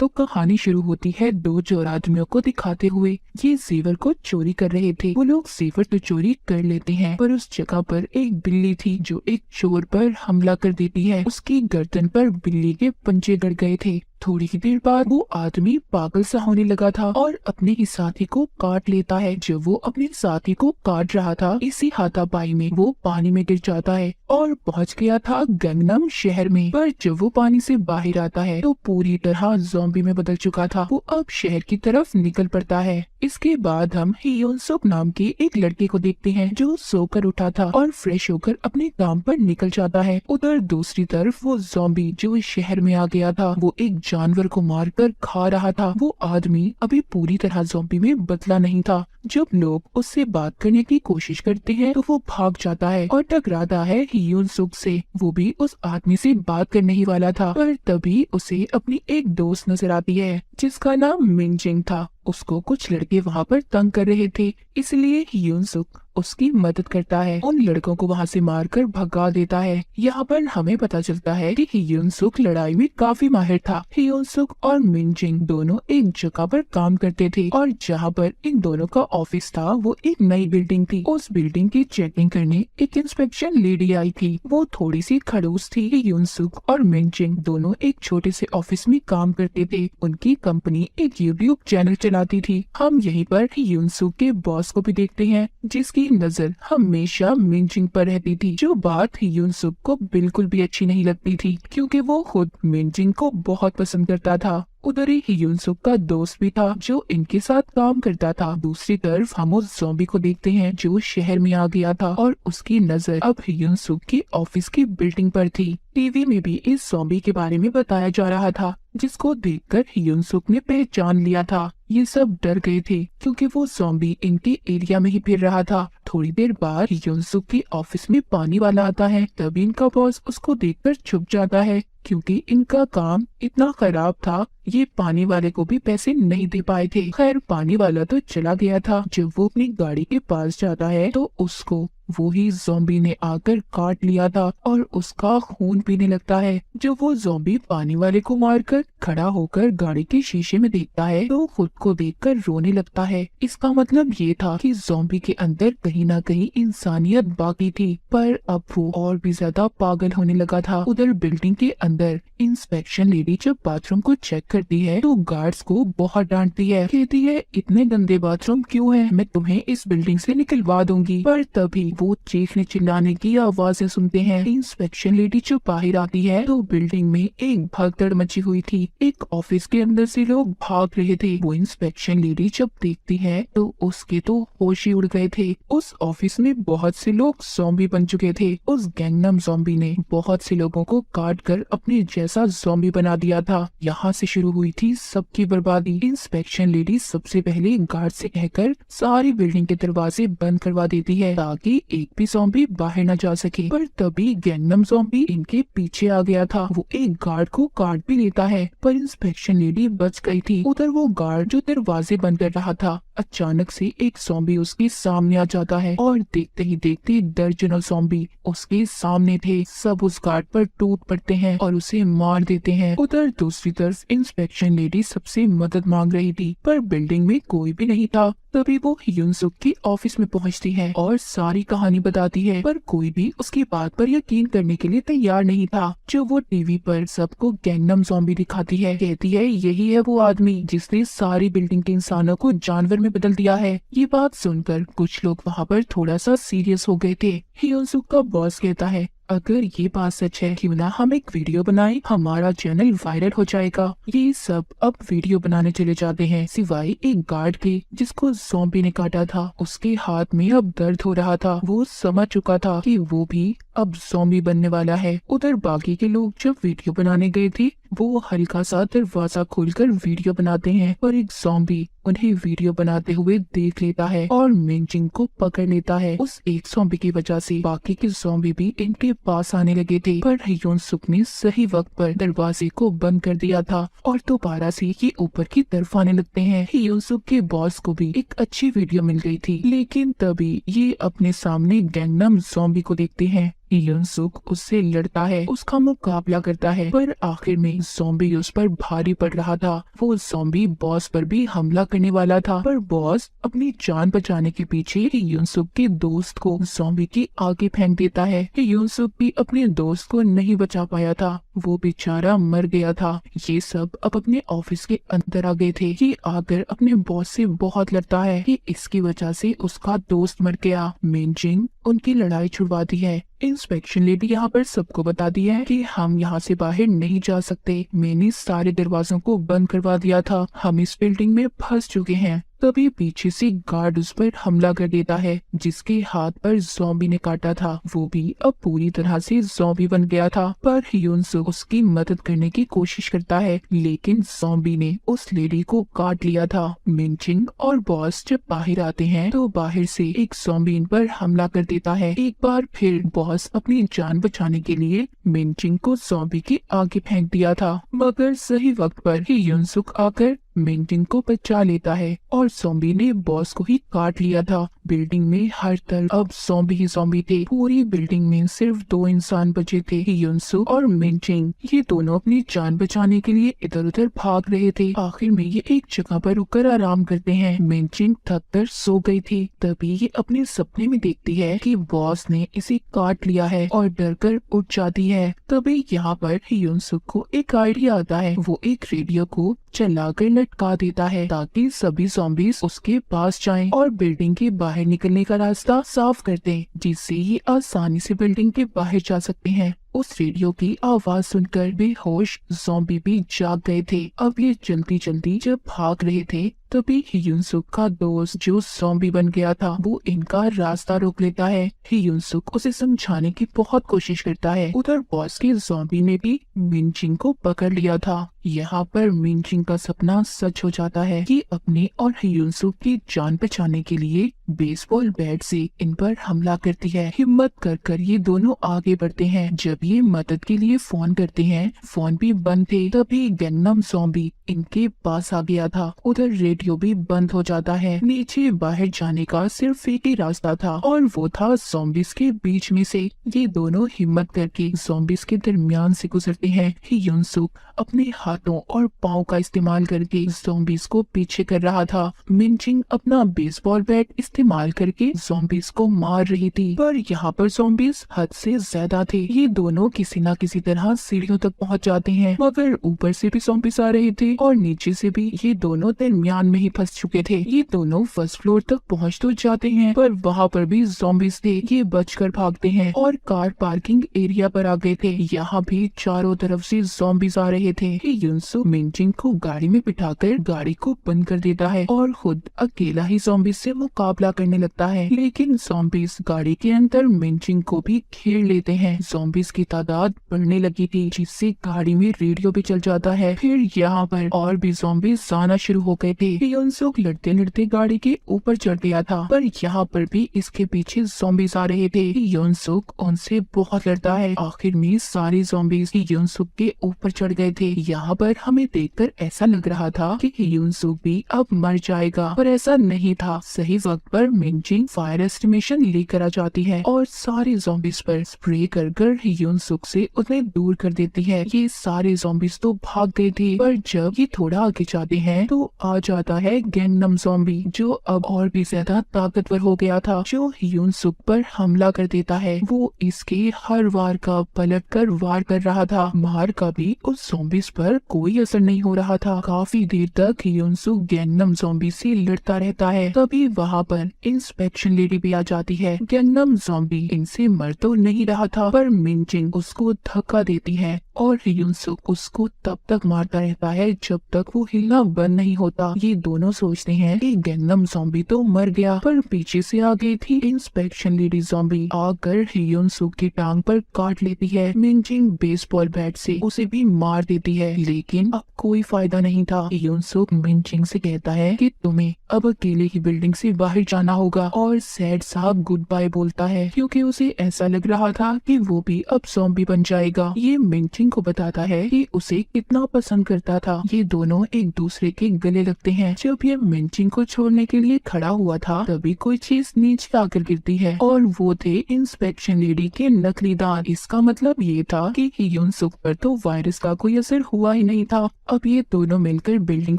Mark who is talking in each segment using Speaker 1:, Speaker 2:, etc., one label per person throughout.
Speaker 1: तो कहानी शुरू होती है दो चोर आदमियों को दिखाते हुए। ये जेवर को चोरी कर रहे थे। वो लोग जेवर तो चोरी कर लेते हैं, पर उस जगह पर एक बिल्ली थी जो एक चोर पर हमला कर देती है। उसकी गर्दन पर बिल्ली के पंजे गड़ गए थे। थोड़ी ही देर बाद वो आदमी पागल सा होने लगा था और अपने ही साथी को काट लेता है। जब वो अपने साथी को काट रहा था, इसी हाथापाई में वो पानी में गिर जाता है और पहुंच गया था गंगनम शहर में। पर जब वो पानी से बाहर आता है तो पूरी तरह ज़ॉम्बी में बदल चुका था। वो अब शहर की तरफ निकल पड़ता है। इसके बाद हम हियोन सुक नाम के एक लड़के को देखते हैं जो सोकर उठा था और फ्रेश होकर अपने काम पर निकल जाता है। उधर दूसरी तरफ वो ज़ॉम्बी जो इस शहर में आ गया था, वो एक जानवर को मारकर खा रहा था। वो आदमी अभी पूरी तरह ज़ॉम्बी में बदला नहीं था। जब लोग उससे बात करने की कोशिश करते हैं तो वो भाग जाता है और टकराता है हियोन सुक से। वो भी उस आदमी से बात करने ही वाला था, पर तभी उसे अपनी एक दोस्त नजर आती है जिसका नाम मिनजिंग था। उसको कुछ लड़के वहाँ पर तंग कर रहे थे, इसलिए हियोन सुक उसकी मदद करता है। उन लड़कों को वहाँ से मारकर भगा देता है। यहाँ पर हमें पता चलता है कि हियोन सुक लड़ाई में काफी माहिर था। हियोन सुक और मिनजिंग दोनों एक जगह पर काम करते थे और जहाँ पर इन दोनों का ऑफिस था वो एक नई बिल्डिंग थी। उस बिल्डिंग की चेकिंग करने एक इंस्पेक्शन लेडी आई थी। वो थोड़ी सी खड़ूस थी। हियोन सुक और मिनजिंग दोनों एक छोटे से ऑफिस में काम करते थे। उनकी कंपनी एक यूट्यूब चैनल चलाती थी। हम यहीं पर हियोन सुक के बॉस को भी देखते हैं जिसकी नजर हमेशा मिनजिंग पर रहती थी, जो बात हियोन सुक को बिल्कुल भी अच्छी नहीं लगती थी क्योंकि वो खुद मिनजिंग को बहुत पसंद करता था। उधर ही हियोन सुक का दोस्त भी था जो इनके साथ काम करता था। दूसरी तरफ हम उस ज़ॉम्बी को देखते हैं जो शहर में आ गया था और उसकी नजर अब हियोन सुक की ऑफिस की बिल्डिंग पर थी। टीवी में भी इस ज़ॉम्बी के बारे में बताया जा रहा था जिसको देखकर हियोन सुक ने पहचान लिया था। ये सब डर गए थे क्योंकि वो ज़ॉम्बी इनके एरिया में ही फिर रहा था। थोड़ी देर बाद हियोन सुक की ऑफिस में पानी वाला आता है। तभी इनका बॉस उसको देखकर छुप जाता है क्योंकि इनका काम इतना खराब था, ये पानी वाले को भी पैसे नहीं दे पाए थे। खैर पानी वाला तो चला गया था। जब वो अपनी गाड़ी के पास जाता है तो उसको वो ही ज़ॉम्बी ने आकर काट लिया था और उसका खून पीने लगता है। जब वो ज़ॉम्बी पानी वाले को मारकर खड़ा होकर गाड़ी के शीशे में देखता है तो खुद को देखकर रोने लगता है। इसका मतलब ये था कि ज़ॉम्बी के अंदर कहीं ना कहीं इंसानियत बाकी थी, पर अब वो और भी ज्यादा पागल होने लगा था। उधर बिल्डिंग के अंदर इंस्पेक्शन लेडी जब बाथरूम को चेक करती है तो गार्ड्स को बहुत डांटती है। कहती है इतने गंदे बाथरूम क्यों हैं? मैं तुम्हें इस बिल्डिंग से निकलवा दूंगी। पर तभी वो चीखने चिल्लाने की आवाजें सुनते हैं। इंस्पेक्शन लेडी जब बाहर आती है तो बिल्डिंग में एक भगदड़ मची हुई थी। एक ऑफिस के अंदर से लोग भाग रहे थे। वो इंस्पेक्शन लेडी जब देखती है तो उसके तो होश ही उड़ गए थे। उस ऑफिस में बहुत से लोग ज़ॉम्बी बन चुके थे। उस गैंगनम ज़ॉम्बी ने बहुत से लोगों को काट कर अपने जैसा ज़ॉम्बी बना दिया था। यहाँ से शुरू हुई थी सबकी बर्बादी। इंस्पेक्शन लेडी सबसे पहले गार्ड से कहकर सारी बिल्डिंग के दरवाजे बंद करवा देती है ताकि एक भी ज़ॉम्बी बाहर न जा सके। पर तभी गैंगनम ज़ॉम्बी इनके पीछे आ गया था। वो एक गार्ड को काट भी लेता है, पर इंस्पेक्शन लेडी बच गई थी। उधर वो गार्ड जो दरवाजे बंद कर रहा था, अचानक से एक ज़ॉम्बी उसके सामने आ जाता है और देखते ही देखते दर्जनों ज़ॉम्बी उसके सामने थे। सब उस गार्ड पर टूट पड़ते हैं और उसे मार देते हैं। उधर दूसरी तरफ इंस्पेक्शन लेडी सबसे मदद मांग रही थी, पर बिल्डिंग में कोई भी नहीं था। तभी वो हियोन सुक की ऑफिस में पहुंचती है और सारी कहानी बताती है, पर कोई भी उसकी बात पर यकीन करने के लिए तैयार नहीं था। जो वो टीवी पर सबको गैंगनम ज़ॉम्बी दिखाती है। कहती है यही है वो आदमी जिसने सारी बिल्डिंग के इंसानों को जानवर में बदल दिया है। ये बात सुनकर कुछ लोग वहाँ पर थोड़ा सा सीरियस हो गए थे। हियोन सुक का बॉस कहता है अगर ये बात सच है क्यों ना हम एक वीडियो बनाएं, हमारा चैनल वायरल हो जाएगा। ये सब अब वीडियो बनाने चले जाते हैं, सिवाय एक गार्ड के जिसको ज़ॉम्बी ने काटा था। उसके हाथ में अब दर्द हो रहा था। वो समझ चुका था कि वो भी अब ज़ॉम्बी बनने वाला है। उधर बाकी के लोग जब वीडियो बनाने गए थे वो हल्का सा दरवाजा खोलकर वीडियो बनाते हैं, पर एक ज़ॉम्बी उन्हें वीडियो बनाते हुए देख लेता है और मिनजिंग को पकड़ लेता है। उस एक ज़ॉम्बी की वजह से बाकी के ज़ॉम्बी भी इनके पास आने लगे थे, पर हियोन सुक ने सही वक्त पर दरवाजे को बंद कर दिया था और दोबारा से ये ऊपर की तरफ आने लगते हैं। हियोन सुक के बॉस को भी एक अच्छी वीडियो मिल गई थी, लेकिन तभी ये अपने सामने गैंगनम ज़ॉम्बी को देखते हैं युनसुक उससे लड़ता है, उसका मुकाबला करता है, पर आखिर में ज़ॉम्बी उस पर भारी पड़ रहा था। वो ज़ॉम्बी बॉस पर भी हमला करने वाला था, पर बॉस अपनी जान बचाने के पीछे युनसुक के दोस्त को ज़ॉम्बी के आगे फेंक देता है। युनसुक भी अपने दोस्त को नहीं बचा पाया था, वो बेचारा मर गया था। ये सब अब अपने ऑफिस के अंदर आ गए थे। ये आकर अपने बॉस से बहुत लड़ता है कि इसकी वजह से उसका दोस्त मर गया। मिनजिंग उनकी लड़ाई छुड़वाती है। इंस्पेक्शन लेडी यहाँ पर सबको बता दिया है कि हम यहाँ से बाहर नहीं जा सकते। मैंने सारे दरवाजों को बंद करवा दिया था, हम इस बिल्डिंग में फंस चुके हैं। तभी पीछे से गार्ड उस पर हमला कर देता है, जिसके हाथ पर ज़ॉम्बी ने काटा था। वो भी अब पूरी तरह से ज़ॉम्बी बन गया था, पर युनसुक उसकी मदद करने की कोशिश करता है, लेकिन ज़ॉम्बी ने उस लेडी को काट लिया था। मिनचिंग और बॉस जब बाहर आते हैं तो बाहर से एक ज़ॉम्बी इन पर हमला कर देता है। एक बार फिर बॉस अपनी जान बचाने के लिए मिनचिंग को ज़ॉम्बी के आगे फेंक दिया था, मगर सही वक्त पर ही युनसुक आकर मिनचिंग को बचा लेता है और ज़ॉम्बी ने बॉस को ही काट लिया था। बिल्डिंग में हर तरफ अब ज़ॉम्बी ही ज़ॉम्बी थे। पूरी बिल्डिंग में सिर्फ 2 इंसान बचे थे, युनसुक और मिनचिंग। ये दोनों अपनी जान बचाने के लिए इधर उधर भाग रहे थे। आखिर में ये एक जगह पर रुककर आराम करते हैं। मिनचिंग थक कर सो गई थी। तभी ये अपने सपने में देखती है कि बॉस ने इसे काट लिया है और डर कर उठ जाती है। तभी यहाँ पर युनसुक को एक आइडिया आता है। वो एक रेडियो को चलाकर लटका देता है ताकि सभी ज़ॉम्बीज़ उसके पास जाएं और बिल्डिंग के बाहर निकलने का रास्ता साफ कर दें, जिससे ये आसानी से बिल्डिंग के बाहर जा सकते हैं। उस रेडियो की आवाज सुनकर बेहोश ज़ॉम्बी भी जाग गए थे। अब ये जल्दी जल्दी जब भाग रहे थे तभी युनसुक का दोस्त जो ज़ॉम्बी बन गया था वो इनका रास्ता रोक लेता है। युनसुक उसे समझाने की बहुत कोशिश करता है। उधर बॉस के ज़ॉम्बी ने भी मिनचिंग को पकड़ लिया था। यहाँ पर मिनचिंग का सपना सच हो जाता है कि अपने और युनसुक की जान बचाने के लिए बेसबॉल बैट से इन पर हमला करती है। हिम्मत कर ये दोनों आगे बढ़ते हैं। जब ये मदद के लिए फोन करते हैं, फोन भी बंद थे, तभी गैंगनम ज़ॉम्बी इनके पास आ गया था। उधर रेडियो भी बंद हो जाता है। नीचे बाहर जाने का सिर्फ एक ही रास्ता था और वो था ज़ॉम्बीज़ के बीच में से। ये दोनों हिम्मत करके ज़ॉम्बीज़ के दरमियान से गुजरते हैं। युनसुक अपने हाथों और पाँव का इस्तेमाल करके ज़ॉम्बीज़ को पीछे कर रहा था। मिनचिंग अपना बेसबॉल बैट इस्तेमाल करके ज़ॉम्बीज़ को मार रही थी, पर यहाँ पर ज़ॉम्बीज़ हद से ज्यादा थे। ये दोनों किसी न किसी तरह सीढ़ियों तक पहुँच जाते हैं, मगर ऊपर से भी ज़ॉम्बीज़ आ रहे थे और नीचे से भी। ये दोनों दरमियान में ही फंस चुके थे। ये दोनों फर्स्ट फ्लोर तक पहुँच तो जाते हैं, पर वहाँ पर भी ज़ॉम्बीज़ थे। ये बचकर भागते हैं और कार पार्किंग एरिया पर आ गए थे। यहाँ भी चारों तरफ से ज़ॉम्बीज़ आ रहे थे। युनसुक मिनचिंग को गाड़ी में बिठाकर गाड़ी को बंद कर देता है और खुद अकेला ही ज़ॉम्बीज़ से मुकाबला करने लगता है, लेकिन ज़ॉम्बीज़ गाड़ी के अंदर मिनचिंग को भी घेर लेते हैं। ज़ॉम्बीज़ की तादाद बढ़ने लगी थी, जिससे गाड़ी में रेडियो भी चल जाता है। फिर यहाँ पर और भी ज़ॉम्बीज़ आना शुरू हो गए थे। युनसुक लड़ते लड़ते गाड़ी के ऊपर चढ़ गया था, पर यहाँ पर भी इसके पीछे ज़ॉम्बीज़ आ रहे थे। युनसुक उनसे बहुत लड़ता है। आखिर में सारे ज़ॉम्बीज़ युनसुक के ऊपर चढ़ गए थे। यहाँ पर हमें देखकर ऐसा लग रहा था कि युनसुक भी अब मर जाएगा, पर ऐसा नहीं था। सही वक्त पर मिनचिंग फायर एस्टिमेशन लेकर आ जाती है और सारे ज़ॉम्बीज़ पर स्प्रे कर युनसुक से उन्हें दूर कर देती है। ये सारे ज़ॉम्बीज़ तो भाग गए थे, पर जब ये थोड़ा आगे जाते हैं तो आ जाता है गैंगनम ज़ॉम्बी, जो अब और भी ज्यादा ताकतवर हो गया था, जो युनसुक पर हमला कर देता है। वो इसके हर वार का पलट कर वार कर रहा था। मार का भी उस ज़ॉम्बीज़ पर कोई असर नहीं हो रहा था। काफी देर तक युनसुक गैंगनम ज़ॉम्बी से लड़ता रहता है। तभी वहाँ पर इंस्पेक्शन लेडी भी आ जाती है। गैंगनम ज़ॉम्बी इनसे मर तो नहीं रहा था, पर मिनचिंग उसको धक्का देती है और युनसुक उसको तब तक मारता रहता है जब तक वो हिलना बंद नहीं होता। ये दोनों सोचते हैं कि गैंगनम ज़ॉम्बी तो मर गया, पर पीछे से आ गई थी इंस्पेक्शन लेडी ज़ॉम्बी, आकर युनसुक की टांग पर काट लेती है। मिनचिंग बेसबॉल बैट से उसे भी मार देती है, लेकिन अब कोई फायदा नहीं था। यूनसुक मिनचिंग से कहता है कि तुम्हें अब अकेले ही बिल्डिंग से बाहर जाना होगा और सैड साहब गुड बाय बोलता है क्योंकि उसे ऐसा लग रहा था कि वो भी अब ज़ॉम्बी बन जाएगा। ये मिनचिंग को बताता है कि उसे कितना पसंद करता था। ये दोनों एक दूसरे के गले लगते हैं। जब ये मिनचिंग को छोड़ने के लिए खड़ा हुआ था तभी कोई चीज नीचे आकर गिरती है और वो थे इंस्पेक्शन लेडी के नकली दांत। इसका मतलब ये था कि यूनसुक पर तो वायरस का कोई असर हुआ ही नहीं था। अब ये दोनों मिलकर बिल्डिंग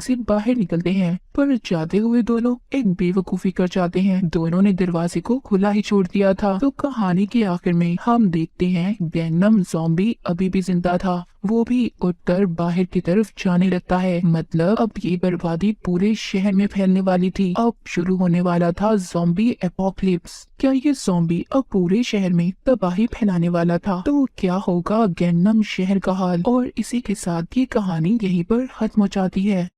Speaker 1: से बाहर निकलते हैं पर जाते हुए दोनों एक बेवकूफी कर जाते हैं। दोनों ने दरवाजे को खुला ही छोड़ दिया था। तो कहानी के आखिर में हम देखते हैं गैंगनम ज़ॉम्बी अभी भी जिंदा था। वो भी उठकर बाहर की तरफ जाने लगता है। मतलब अब ये बर्बादी पूरे शहर में फैलने वाली थी। अब शुरू होने वाला था ज़ॉम्बी एपोकलिप्स। क्या ये ज़ॉम्बी अब पूरे शहर में तबाही फैलाने वाला था? तो क्या होगा गैंगनम शहर का हाल? और इसी के साथ ये कहानी यहीं पर खत्म हो जाती है।